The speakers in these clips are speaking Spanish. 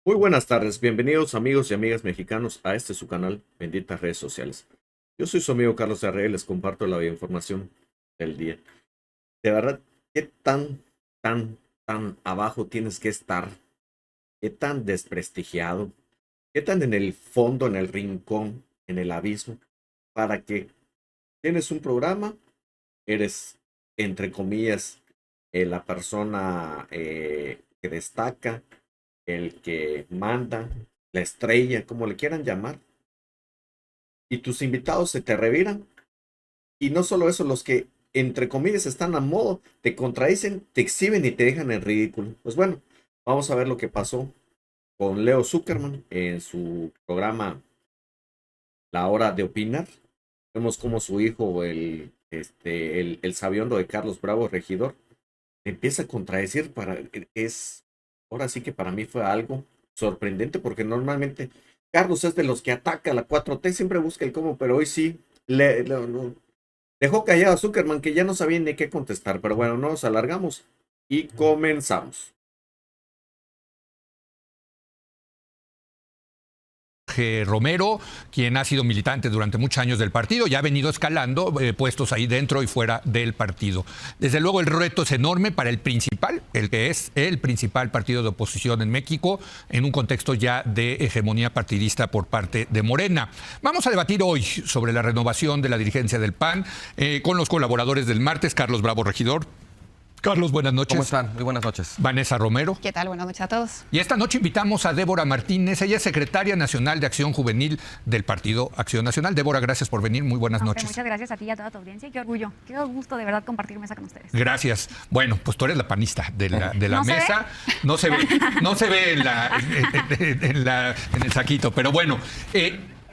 Muy buenas tardes, bienvenidos amigos y amigas mexicanos a este su canal, Benditas Redes Sociales. Yo soy su amigo Carlos Arre y les comparto la información del día. De verdad, ¿qué tan abajo tienes que estar? ¿Qué tan desprestigiado? ¿Qué tan en el fondo, en el rincón, en el abismo? Para que tienes un programa, eres, entre comillas, la persona que destaca, el que manda, la estrella, como le quieran llamar, y tus invitados se te reviran. Y no solo eso, los que, entre comillas, están a modo, te contradicen, te exhiben y te dejan en ridículo. Pues bueno, vamos a ver lo que pasó con Leo Zuckerman en su programa La Hora de Opinar. Vemos como su hijo, el sabiondo de Carlos Bravo, regidor, empieza a contradecir ahora sí que para mí fue algo sorprendente porque normalmente Carlos es de los que ataca a la 4T, siempre busca el cómo, pero hoy sí dejó callado a Zuckerman que ya no sabía ni qué contestar, pero bueno, no nos alargamos y comenzamos. Romero, quien ha sido militante durante muchos años del partido y ha venido escalando puestos ahí dentro y fuera del partido. Desde luego el reto es enorme para el principal, el que es el principal partido de oposición en México, en un contexto ya de hegemonía partidista por parte de Morena. Vamos a debatir hoy sobre la renovación de la dirigencia del PAN con los colaboradores del martes, Carlos Bravo, regidor. Carlos, buenas noches. ¿Cómo están? Muy buenas noches. Vanessa Romero. ¿Qué tal? Buenas noches a todos. Y esta noche invitamos a Débora Martínez. Ella es secretaria nacional de Acción Juvenil del Partido Acción Nacional. Débora, gracias por venir. Muy buenas noches. Muchas gracias a ti y a toda tu audiencia. Qué orgullo, qué gusto de verdad compartir mesa con ustedes. Gracias. Bueno, pues tú eres la panista de la ¿No mesa. No se ve en el saquito, pero bueno.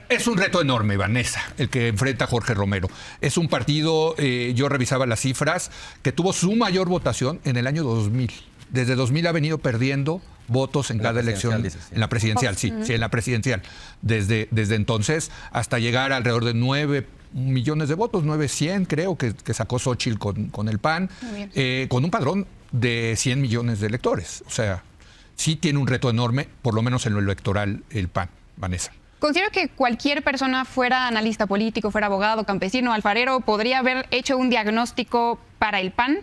Es un reto enorme, Vanessa, el que enfrenta Jorge Romero. Es un partido, yo revisaba las cifras, que tuvo su mayor votación en el año 2000. Desde 2000 ha venido perdiendo votos en cada elección. Dices, sí. En la presidencial, sí, en la presidencial. Desde entonces hasta llegar a alrededor de 9 millones de votos, 900 creo que sacó Xóchitl con el PAN, con un padrón de 100 millones de electores. O sea, sí tiene un reto enorme, por lo menos en lo electoral, el PAN, Vanessa. Considero que cualquier persona, fuera analista político, fuera abogado, campesino, alfarero, podría haber hecho un diagnóstico para el PAN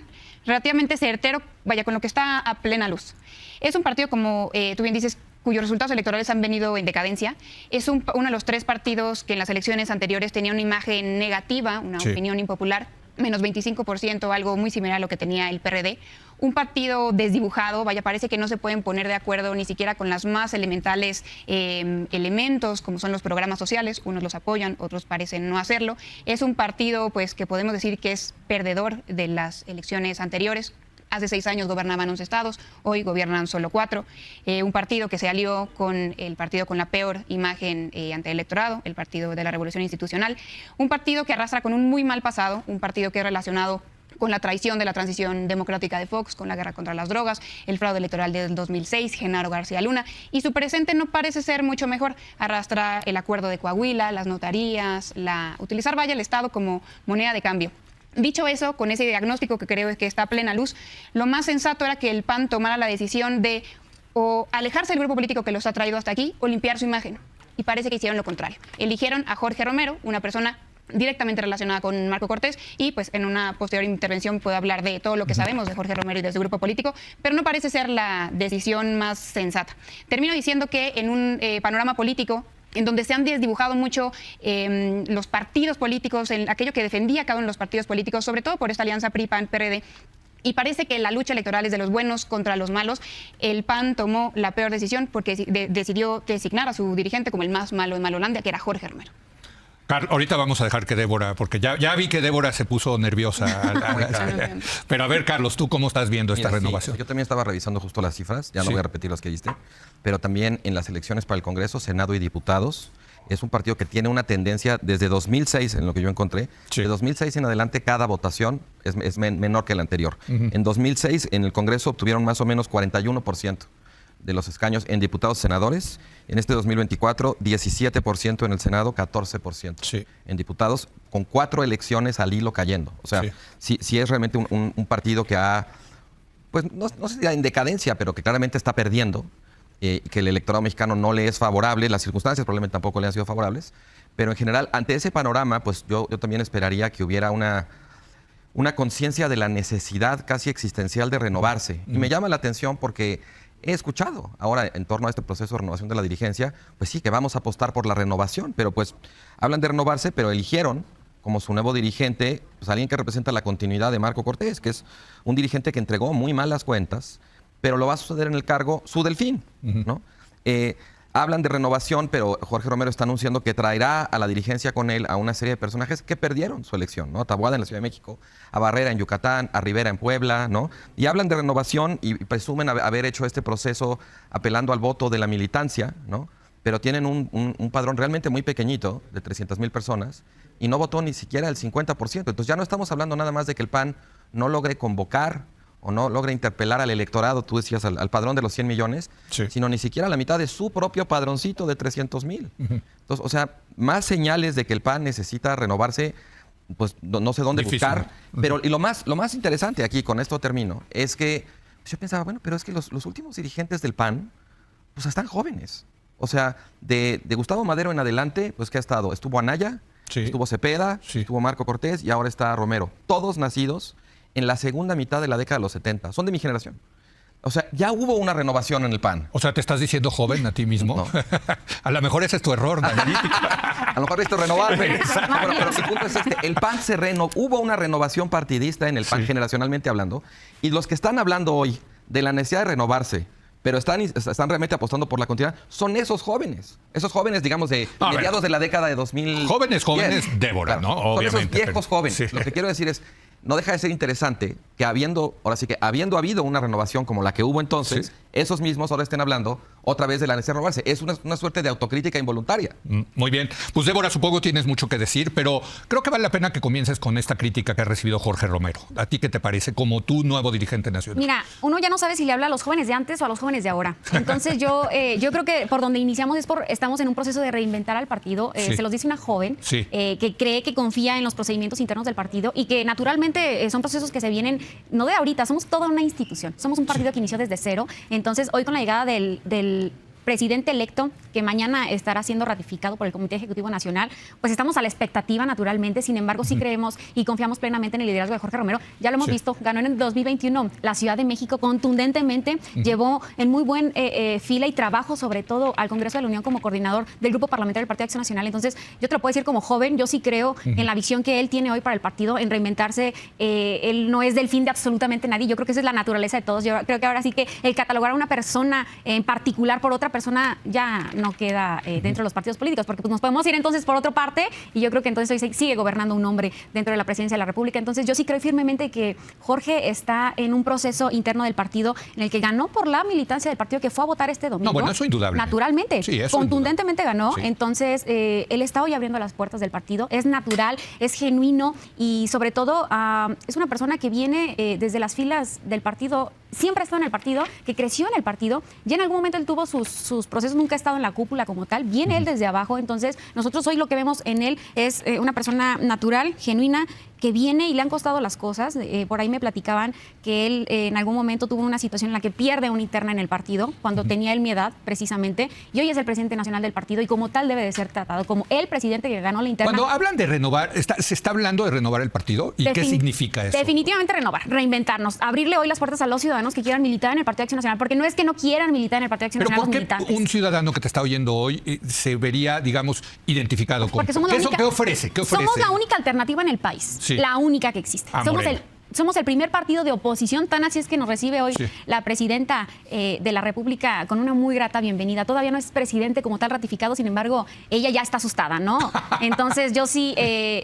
relativamente certero, vaya, con lo que está a plena luz. Es un partido, como tú bien dices, cuyos resultados electorales han venido en decadencia. Es uno de los tres partidos que en las elecciones anteriores tenía una imagen negativa, una opinión impopular, menos 25%, algo muy similar a lo que tenía el PRD. Un partido desdibujado, vaya, parece que no se pueden poner de acuerdo ni siquiera con las más elementales elementos, como son los programas sociales. Unos los apoyan, otros parecen no hacerlo. Es un partido, pues, que podemos decir que es perdedor de las elecciones anteriores. Hace 6 años gobernaban 11 estados, hoy gobiernan solo 4. Un partido que se alió con el partido con la peor imagen ante el electorado, el Partido de la Revolución Institucional. Un partido que arrastra con un muy mal pasado, un partido que es relacionado con la traición de la transición democrática de Fox, con la guerra contra las drogas, el fraude electoral del 2006, Genaro García Luna, y su presente no parece ser mucho mejor. Arrastra el acuerdo de Coahuila, las notarías, utilizar, vaya, el Estado como moneda de cambio. Dicho eso, con ese diagnóstico que creo que está a plena luz, lo más sensato era que el PAN tomara la decisión de o alejarse del grupo político que los ha traído hasta aquí o limpiar su imagen. Y parece que hicieron lo contrario. Eligieron a Jorge Romero, una persona directamente relacionada con Marco Cortés, y pues en una posterior intervención puedo hablar de todo lo que sabemos de Jorge Romero y de su grupo político, pero no parece ser la decisión más sensata. Termino diciendo que en un panorama político en donde se han desdibujado mucho los partidos políticos, en aquello que defendía cada uno de los partidos políticos, sobre todo por esta alianza PRI-PAN-PRD, y parece que la lucha electoral es de los buenos contra los malos. El PAN tomó la peor decisión porque decidió designar a su dirigente como el más malo de Malolandia, que era Jorge Romero. Ahorita vamos a dejar que Débora, porque ya vi que Débora se puso nerviosa. Pero a ver, Carlos, ¿tú cómo estás viendo esta renovación? Sí, yo también estaba revisando justo las cifras, ya no voy a repetir las que diste, pero también en las elecciones para el Congreso, Senado y Diputados, es un partido que tiene una tendencia desde 2006, en lo que yo encontré, de 2006 en adelante cada votación es menor que la anterior. En 2006 en el Congreso obtuvieron más o menos 41% de los escaños en diputados y senadores. En este 2024, 17% en el Senado, 14% en diputados, con 4 elecciones al hilo cayendo. O sea, sí es realmente un partido que ha, pues no sé si en decadencia, pero que claramente está perdiendo. que el electorado mexicano no le es favorable, las circunstancias probablemente tampoco le han sido favorables, pero en general, ante ese panorama, pues yo también esperaría que hubiera una conciencia de la necesidad casi existencial de renovarse. Y me llama la atención porque he escuchado ahora en torno a este proceso de renovación de la dirigencia, pues sí, que vamos a apostar por la renovación, pero pues hablan de renovarse, pero eligieron como su nuevo dirigente, pues alguien que representa la continuidad de Marco Cortés, que es un dirigente que entregó muy malas cuentas, pero lo va a suceder en el cargo su delfín, ¿no? Hablan de renovación, pero Jorge Romero está anunciando que traerá a la dirigencia con él a una serie de personajes que perdieron su elección, ¿no? A Taboada en la Ciudad de México, a Barrera en Yucatán, a Rivera en Puebla, ¿no? Y hablan de renovación y presumen haber hecho este proceso apelando al voto de la militancia, ¿no? Pero tienen un padrón realmente muy pequeñito, de 300,000 personas, y no votó ni siquiera el 50%. Entonces ya no estamos hablando nada más de que el PAN no logre convocar o no logra interpelar al electorado, tú decías, al padrón de los 100 millones, sino ni siquiera la mitad de su propio padroncito de 300,000. Entonces, o sea, más señales de que el PAN necesita renovarse, pues no sé dónde buscar. Pero y lo más interesante aquí, con esto termino, es que yo pensaba, bueno, pero es que los últimos dirigentes del PAN, pues están jóvenes. O sea, de Gustavo Madero en adelante, pues ¿qué ha estado? Estuvo Anaya, estuvo Cepeda, estuvo Marco Cortés y ahora está Romero. Todos nacidos en la segunda mitad de la década de los 70. Son de mi generación. O sea, ya hubo una renovación en el PAN. O sea, ¿te estás diciendo joven a ti mismo? No. A lo mejor ese es tu error, analítico. A lo mejor esto es renovarme. Pero el punto es este. El PAN hubo una renovación partidista en el PAN, generacionalmente hablando. Y los que están hablando hoy de la necesidad de renovarse, pero están realmente apostando por la continuidad, son esos jóvenes. Esos jóvenes, digamos, de mediados de la década de 2000. Jóvenes, Débora, claro, ¿no? Obviamente. Son esos viejos jóvenes. Sí. Lo que quiero decir es, no deja de ser interesante que habiendo habido una renovación como la que hubo entonces, esos mismos ahora estén hablando otra vez de la necesidad de renovarse. Es una suerte de autocrítica involuntaria. Muy bien. Pues Débora, supongo tienes mucho que decir, pero creo que vale la pena que comiences con esta crítica que ha recibido Jorge Romero. ¿A ti qué te parece como tu nuevo dirigente nacional? Mira, uno ya no sabe si le habla a los jóvenes de antes o a los jóvenes de ahora. Entonces yo creo que por donde iniciamos estamos en un proceso de reinventar al partido. Se los dice una joven que cree, que confía en los procedimientos internos del partido y que naturalmente son procesos que se vienen no de ahorita, somos toda una institución, somos un partido que inició desde cero. Entonces hoy con la llegada del presidente electo, que mañana estará siendo ratificado por el Comité Ejecutivo Nacional, pues estamos a la expectativa naturalmente. Sin embargo, sí creemos y confiamos plenamente en el liderazgo de Jorge Romero. Ya lo hemos visto, ganó en el 2021 la Ciudad de México contundentemente, llevó en muy buen fila y trabajo, sobre todo al Congreso de la Unión como coordinador del Grupo Parlamentario del Partido de Acción Nacional. Entonces, yo te lo puedo decir como joven, yo sí creo en la visión que él tiene hoy para el partido, en reinventarse. Él no es del fin de absolutamente nadie. Yo creo que esa es la naturaleza de todos. Yo creo que ahora sí que el catalogar a una persona en particular por otra persona ya no queda dentro de los partidos políticos, porque pues nos podemos ir entonces por otra parte, y yo creo que entonces hoy sigue gobernando un hombre dentro de la presidencia de la República. Entonces yo sí creo firmemente que Jorge está en un proceso interno del partido en el que ganó por la militancia del partido que fue a votar este domingo. No, bueno, eso indudable. Naturalmente, contundentemente ganó. Sí. Entonces él está hoy abriendo las puertas del partido, es natural, es genuino y sobre todo es una persona que viene desde las filas del partido, siempre ha estado en el partido, que creció en el partido, y en algún momento él tuvo sus procesos, nunca ha estado en la cúpula como tal, viene él desde abajo. Entonces nosotros hoy lo que vemos en él es una persona natural, genuina, que viene y le han costado las cosas. Por ahí me platicaban que él en algún momento tuvo una situación en la que pierde una interna en el partido, cuando tenía él mi edad precisamente, y hoy es el presidente nacional del partido y como tal debe de ser tratado, como el presidente que ganó la interna. Cuando hablan de renovar, ¿se está hablando de renovar el partido? ¿Y qué significa eso? Definitivamente renovar, reinventarnos, abrirle hoy las puertas a los ciudadanos que quieran militar en el Partido de Acción Nacional, porque no es que no quieran militar en el Partido de Acción Nacional los militantes. ¿Por qué un ciudadano que te está oyendo hoy se vería, digamos, identificado con eso? ¿Qué ofrece? Somos la única alternativa en el país, la única que existe. Somos el primer partido de oposición, tan así es que nos recibe hoy la presidenta de la República con una muy grata bienvenida. Todavía no es presidente como tal ratificado, sin embargo, ella ya está asustada, ¿no? Entonces yo sí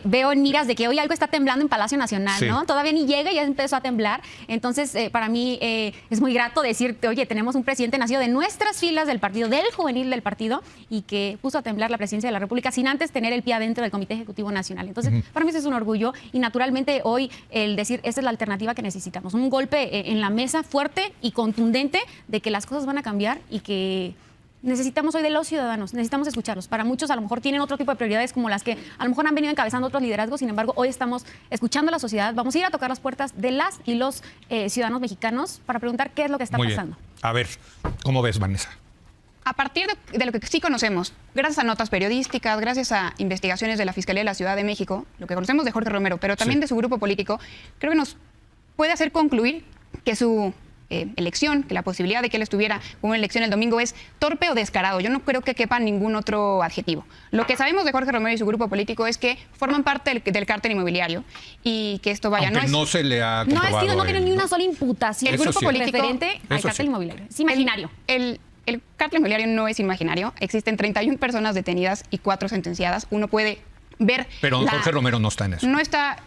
veo en miras de que hoy algo está temblando en Palacio Nacional, ¿no? Todavía ni llega y ya empezó a temblar. Entonces, para mí es muy grato decirte, oye, tenemos un presidente nacido de nuestras filas del partido, del juvenil del partido, y que puso a temblar la presidencia de la República sin antes tener el pie adentro del Comité Ejecutivo Nacional. Entonces, para mí eso es un orgullo y naturalmente hoy el decir, esta es la alternativa que necesitamos. Un golpe en la mesa fuerte y contundente de que las cosas van a cambiar y que necesitamos hoy de los ciudadanos, necesitamos escucharlos. Para muchos a lo mejor tienen otro tipo de prioridades como las que a lo mejor han venido encabezando otros liderazgos, sin embargo hoy estamos escuchando a la sociedad, vamos a ir a tocar las puertas de las y los ciudadanos mexicanos para preguntar qué es lo que está pasando. A ver, ¿cómo ves, Vanessa? a partir de lo que sí conocemos, gracias a notas periodísticas, gracias a investigaciones de la Fiscalía de la Ciudad de México, lo que conocemos de Jorge Romero, pero también de su grupo político, creo que nos puede hacer concluir que su elección, que la posibilidad de que él estuviera con una elección el domingo es torpe o descarado. Yo no creo que quepa ningún otro adjetivo. Lo que sabemos de Jorge Romero y su grupo político es que forman parte del cártel inmobiliario y que esto vaya... Aunque no se le ha comprobado. No tiene ni una sola imputación. El grupo político referente al cártel inmobiliario. Es imaginario. El cártel inmobiliario no es imaginario. Existen 31 personas detenidas y 4 sentenciadas. Uno puede ver... Pero Jorge Romero no está en eso.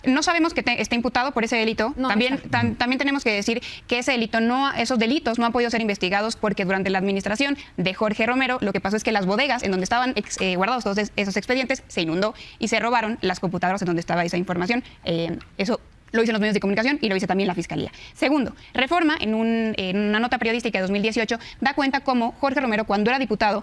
No sabemos que esté imputado por ese delito. También tenemos que decir que esos delitos no han podido ser investigados porque durante la administración de Jorge Romero lo que pasó es que las bodegas en donde estaban guardados todos esos expedientes se inundó y se robaron las computadoras en donde estaba esa información. Eso lo dicen los medios de comunicación y lo dice también la Fiscalía. Segundo, Reforma, en una nota periodística de 2018, da cuenta cómo Jorge Romero, cuando era diputado,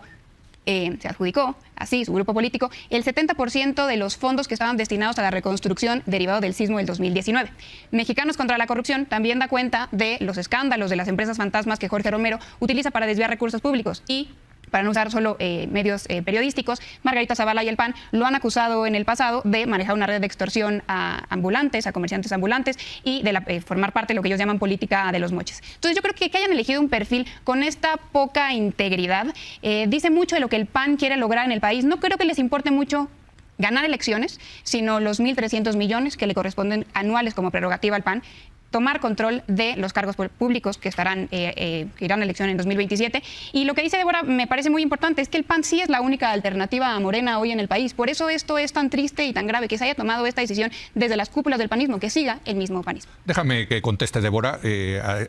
se adjudicó, así, su grupo político, el 70% de los fondos que estaban destinados a la reconstrucción derivado del sismo del 2019. Mexicanos contra la Corrupción también da cuenta de los escándalos de las empresas fantasmas que Jorge Romero utiliza para desviar recursos públicos y, para no usar solo medios periodísticos, Margarita Zavala y el PAN lo han acusado en el pasado de manejar una red de extorsión a ambulantes, a comerciantes ambulantes y de formar parte de lo que ellos llaman política de los moches. Entonces yo creo que hayan elegido un perfil con esta poca integridad dice mucho de lo que el PAN quiere lograr en el país. No creo que les importe mucho ganar elecciones, sino los 1.300 millones que le corresponden anuales como prerrogativa al PAN, tomar control de los cargos públicos que irán a elección en 2027. Y lo que dice Débora me parece muy importante, es que el PAN sí es la única alternativa a Morena hoy en el país. Por eso esto es tan triste y tan grave, que se haya tomado esta decisión desde las cúpulas del panismo, que siga el mismo panismo. Déjame que conteste, Débora,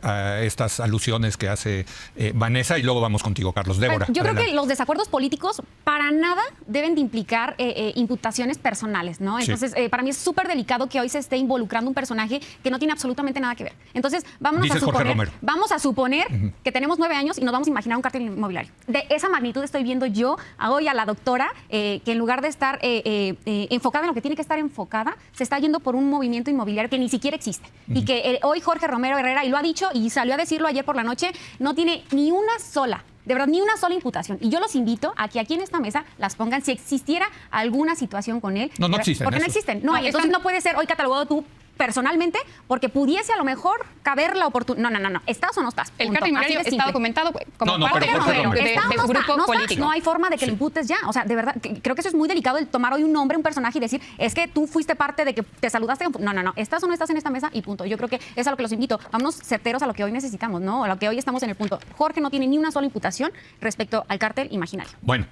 a estas alusiones que hace Vanessa y luego vamos contigo, Carlos. Débora, yo creo que los desacuerdos políticos para nada deben de implicar imputaciones personales, ¿no? Entonces, para mí es súper delicado que hoy se esté involucrando un personaje que no tiene absolutamente nada que ver. Entonces, vamos a suponer que tenemos 9 años y nos vamos a imaginar un cártel inmobiliario. De esa magnitud estoy viendo yo hoy a la doctora que en lugar de estar enfocada en lo que tiene que estar enfocada, se está yendo por un movimiento inmobiliario que ni siquiera existe. Y que hoy Jorge Romero Herrera, y lo ha dicho y salió a decirlo ayer por la noche, no tiene ni una sola, de verdad, ni una sola imputación. Y yo los invito a que aquí en esta mesa las pongan si existiera alguna situación con él. No existen. Porque no existen. No hay. Entonces no puede ser hoy catalogado tú personalmente, porque pudiese a lo mejor caber la oportunidad. No. ¿Estás o no estás? El cártel inmobiliario está documentado como parte de su grupo político. No hay forma de que lo imputes ya. O sea, de verdad, creo que eso es muy delicado, el tomar hoy un nombre, un personaje y decir, es que tú fuiste parte de que te saludaste. No. ¿Estás o no estás en esta mesa? Y punto. Yo creo que es a lo que los invito. Vámonos certeros a lo que hoy necesitamos, ¿no? A lo que hoy estamos en el punto. Jorge no tiene ni una sola imputación respecto al cártel imaginario. Bueno,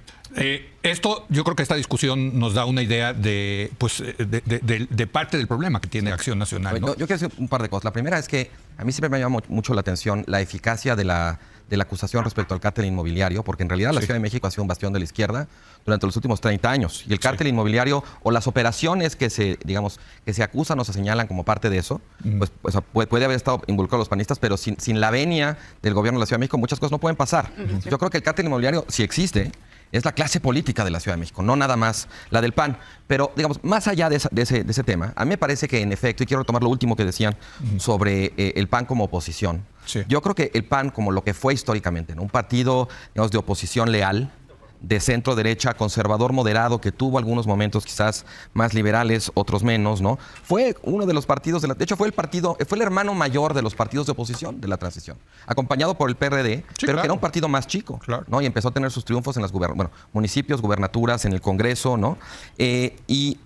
yo creo que esta discusión nos da una idea de parte del problema que tiene Acción Nacional, ¿no? Yo quiero decir un par de cosas. La primera es que a mí siempre me llama mucho la atención la eficacia de la acusación respecto al cártel inmobiliario, porque en realidad la Ciudad de México ha sido un bastión de la izquierda durante los últimos 30 años. Y el cártel inmobiliario o las operaciones que se acusan o se señalan como parte de eso, pues puede haber estado involucrado los panistas, pero sin la venia del gobierno de la Ciudad de México muchas cosas no pueden pasar. Yo creo que el cártel inmobiliario, si existe, es la clase política de la Ciudad de México, no nada más la del PAN. Pero, digamos, más allá de ese tema, a mí me parece que, en efecto, y quiero retomar lo último que decían sobre el PAN como oposición, yo creo que el PAN, como lo que fue históricamente, ¿no? Un partido, digamos, de oposición leal, de centro derecha, conservador moderado, que tuvo algunos momentos quizás más liberales, otros menos, ¿no? Fue uno de los partidos, de hecho fue el hermano mayor de los partidos de oposición de la transición, acompañado por el PRD, pero que era un partido más chico, ¿no? Y empezó a tener sus triunfos en los municipios, gubernaturas, en el Congreso, ¿no? Y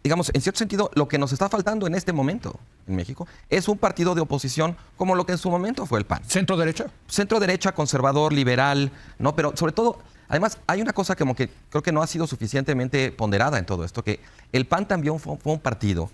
digamos, en cierto sentido, lo que nos está faltando en este momento en México es un partido de oposición como lo que en su momento fue el PAN. ¿Centro derecha? Centro derecha, conservador, liberal, ¿no? Pero sobre todo, además, hay una cosa como que creo que no ha sido suficientemente ponderada en todo esto, que el PAN también fue un partido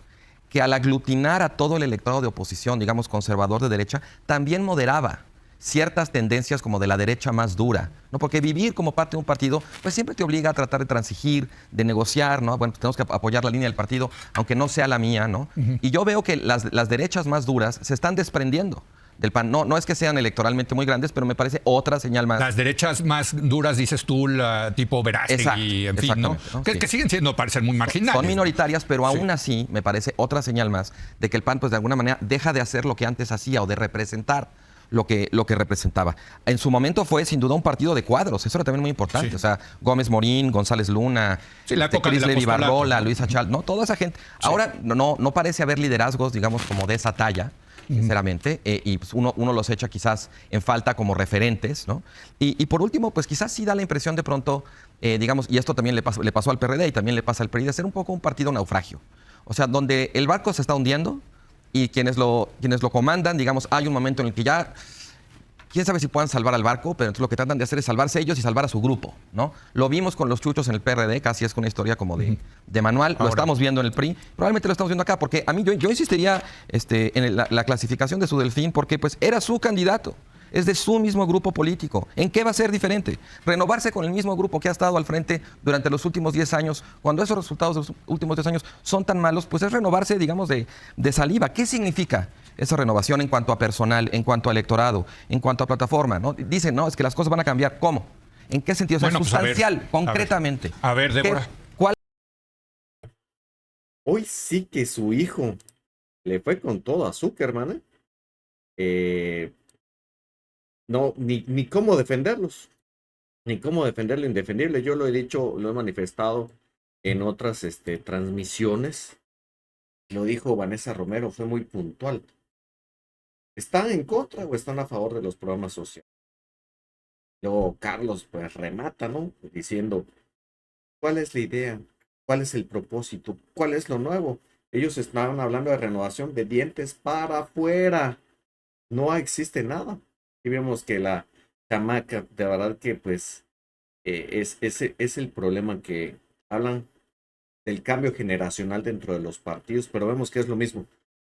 que al aglutinar a todo el electorado de oposición, digamos, conservador de derecha, también moderaba ciertas tendencias como de la derecha más dura, ¿no? Porque vivir como parte de un partido, pues siempre te obliga a tratar de transigir, de negociar, ¿no? Bueno, tenemos que apoyar la línea del partido, aunque no sea la mía, ¿no? Y yo veo que las derechas más duras se están desprendiendo del PAN. No es que sean electoralmente muy grandes, pero me parece otra señal más. Las derechas más duras, dices tú, tipo Verástegui, en fin, ¿no? Que siguen siendo, parecen muy marginales. Son minoritarias, pero aún así me parece otra señal más de que el PAN, pues de alguna manera, deja de hacer lo que antes hacía o de representar lo que representaba. En su momento fue sin duda un partido de cuadros, eso era también muy importante. Sí. O sea, Gómez Morín, González Luna, sí, la época de la Levi Postolato, Barrola, ¿no? Luis Achal, no, toda esa gente. Sí. Ahora no parece haber liderazgos, digamos, como de esa talla, sinceramente, y pues uno los echa quizás en falta como referentes, ¿no? Y por último, pues quizás sí da la impresión de pronto, digamos, y esto también le pasó al PRD y también le pasa al PRI, de ser un poco un partido naufragio. O sea, donde el barco se está hundiendo y quienes lo comandan, digamos, hay un momento en el que ya, quién sabe si puedan salvar al barco, pero entonces lo que tratan de hacer es salvarse ellos y salvar a su grupo, ¿no? Lo vimos con los chuchos en el PRD, casi es con una historia como de manual. Ahora, lo estamos viendo en el PRI, probablemente lo estamos viendo acá, porque a mí yo insistiría en la clasificación de su Delfín, porque pues era su candidato. Es de su mismo grupo político. ¿En qué va a ser diferente? Renovarse con el mismo grupo que ha estado al frente durante los últimos 10 años, cuando esos resultados de los últimos 10 años son tan malos, pues es renovarse, digamos, de saliva. ¿Qué significa esa renovación en cuanto a personal, en cuanto a electorado, en cuanto a plataforma? ¿No? Dicen, no, es que las cosas van a cambiar. ¿Cómo? ¿En qué sentido? O sea, bueno, sustancial, pues concretamente. A ver, Débora. ¿Cuál? Hoy sí que su hijo le fue con todo a Zuckerman, no, ni cómo defenderlos, ni cómo defender lo indefendible. Yo lo he dicho, lo he manifestado en otras transmisiones. Lo dijo Vanessa Romero, fue muy puntual. ¿Están en contra o están a favor de los programas sociales? Luego Carlos pues remata, ¿no? Diciendo, ¿cuál es la idea? ¿Cuál es el propósito? ¿Cuál es lo nuevo? Ellos estaban hablando de renovación de dientes para afuera. No existe nada. Y vemos que la chamaca, de verdad que pues es el problema, que hablan del cambio generacional dentro de los partidos, pero vemos que es lo mismo.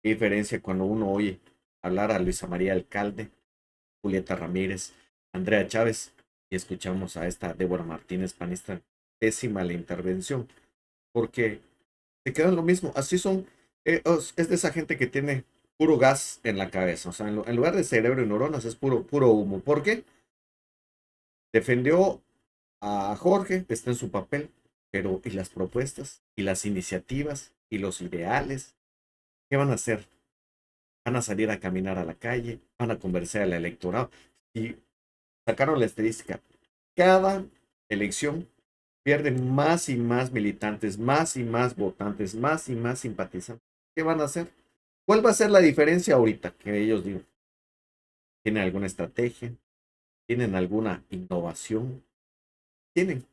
¿Qué diferencia cuando uno oye hablar a Luisa María Alcalde, Julieta Ramírez, Andrea Chávez, y escuchamos a esta Débora Martínez, panista, pésima la intervención? Porque se quedan lo mismo. Así son, es de esa gente que tiene puro gas en la cabeza. O sea, en lugar de cerebro y neuronas es puro humo. ¿Por qué? Defendió a Jorge, está en su papel, pero ¿y las propuestas? ¿Y las iniciativas? ¿Y los ideales? ¿Qué van a hacer? ¿Van a salir a caminar a la calle? ¿Van a conversar al electorado? Y sacaron la estadística. Cada elección pierden más y más militantes, más y más votantes, más y más simpatizantes. ¿Qué van a hacer? ¿Cuál va a ser la diferencia ahorita? Que ellos digan, ¿tienen alguna estrategia? ¿Tienen alguna innovación? Tienen.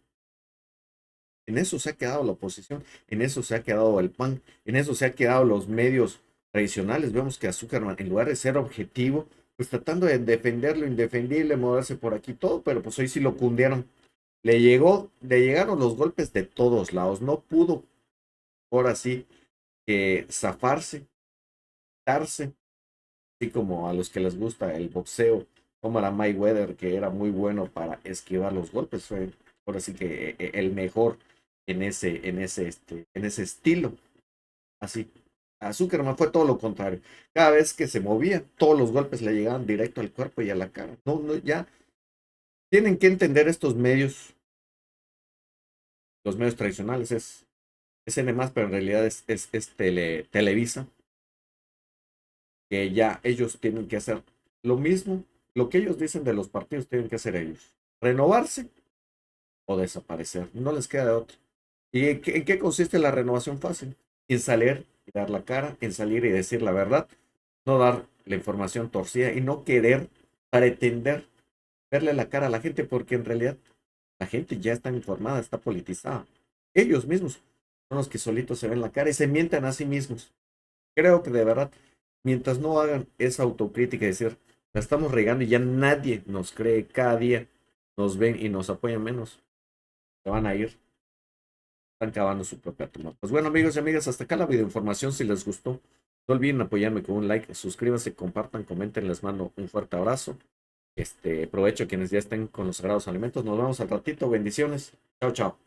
En eso se ha quedado la oposición, en eso se ha quedado el PAN, en eso se ha quedado los medios tradicionales. Vemos que a Zuckerman, en lugar de ser objetivo, pues tratando de defender lo indefendible, moverse por aquí todo, pero pues hoy sí lo cundieron. Le llegaron los golpes de todos lados, no pudo, ahora sí, zafarse, darse, así como a los que les gusta el boxeo, como a Mayweather, que era muy bueno para esquivar los golpes, fue ahora sí que el mejor en ese estilo. Así, a Zuckerman fue todo lo contrario. Cada vez que se movía, todos los golpes le llegaban directo al cuerpo y a la cara. No, ya tienen que entender estos medios, los medios tradicionales, es N+, pero en realidad es Televisa, que ya ellos tienen que hacer lo mismo, lo que ellos dicen de los partidos tienen que hacer ellos. Renovarse o desaparecer. No les queda de otro. ¿Y en qué consiste la renovación fácil? En salir y dar la cara, en salir y decir la verdad, no dar la información torcida y no querer pretender verle la cara a la gente, porque en realidad la gente ya está informada, está politizada. Ellos mismos son los que solitos se ven la cara y se mienten a sí mismos. Creo que de verdad, mientras no hagan esa autocrítica y decir, la estamos regando y ya nadie nos cree, cada día nos ven y nos apoyan menos, se van a ir. Están cavando su propia tumba. Pues bueno, amigos y amigas, hasta acá la videoinformación. Si les gustó, no olviden apoyarme con un like, suscríbanse, compartan, comenten, les mando un fuerte abrazo. Provecho a quienes ya estén con los sagrados alimentos. Nos vemos al ratito. Bendiciones. Chao, chao.